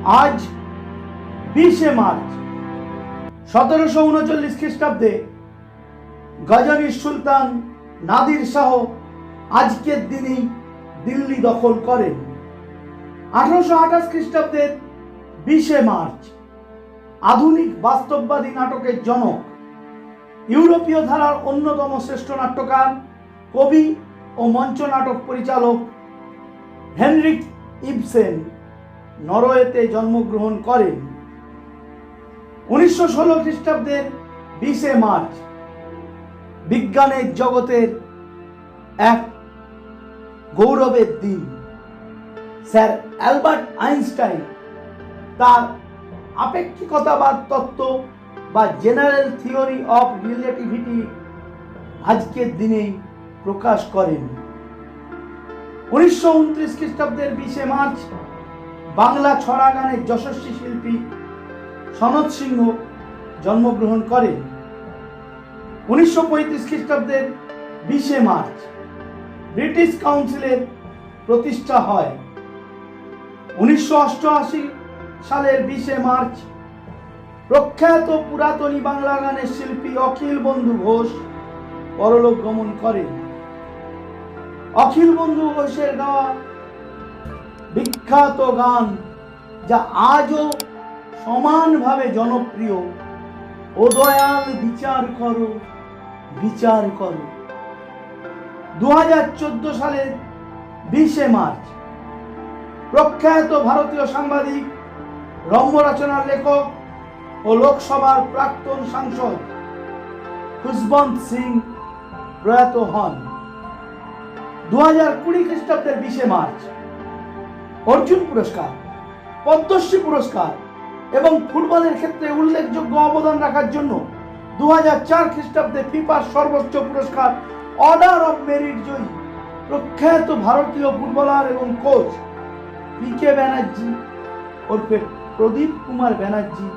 আজ 20শে মার্চ 1739 খ্রিস্টাব্দে গজনীর সুলতান নাদির শাহ আজকের দিনেই দিল্লি দখল করেন। 1828 খ্রিস্টাব্দের 20শে মার্চ আধুনিক বাস্তববাদী নাটকের জনক, ইউরোপীয় ধারার অন্যতম শ্রেষ্ঠ নাট্যকার, কবি ও মঞ্চ নাটক পরিচালক হেনরিক ইবসেন নরওয়েতে জন্মগ্রহণ করেন। 1916 খ্রিস্টাব্দের 20শে মার্চ বিজ্ঞানের জগতের এক গৌরবের দিন। স্যার অ্যালবার্ট আইনস্টাইন তার আপেক্ষিকতাবাদ তত্ত্ব বা জেনারেল থিওরি অফ রিলেটিভিটি আজকের দিনেই প্রকাশ করেন। 1929 খ্রিস্টাব্দের 20শে মার্চ বাংলা ছড়া গানের যশস্বী শিল্পী সনৎ সিংহ জন্মগ্রহণ করেন। 1935 খ্রিস্টাব্দের 20শে মার্চ ব্রিটিশ কাউন্সিলের প্রতিষ্ঠা হয়। 1988 সালের 20শে মার্চ প্রখ্যাত পুরাতনী বাংলা গানের শিল্পী অখিল বন্ধু ঘোষ পরলোক গমন করেন। অখিল বন্ধু ঘোষের গাওয়া বিখ্যাত গান, যা আজও সমানভাবে জনপ্রিয়, ও দয়াল বিচার করো বিচার করো। 2014 সালের 20শে মার্চ প্রখ্যাত ভারতীয় সাংবাদিক, রম্য রচনার লেখক ও লোকসভার প্রাক্তন সাংসদ খুশবন্ত সিং প্রয়াত হন। 2020 খ্রিস্টাব্দের 20শে মার্চ অর্জুন পুরস্কার, পদ্মশ্রী পুরস্কার এবং ফুটবলের ক্ষেত্রে উল্লেখযোগ্য অবদান রাখার জন্য 2004 খ্রিস্টাব্দে ফিফার সর্বোচ্চ পুরস্কার অর্ডার অফ মেরিট জয়ী প্রখ্যাত ভারতীয় ফুটবলার এবং কোচ পিকে ব্যানার্জি ওরফে প্রদীপ কুমার ব্যানার্জি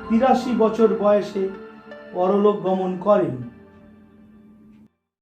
83 বছর বয়সে পরলোক গমন করেন।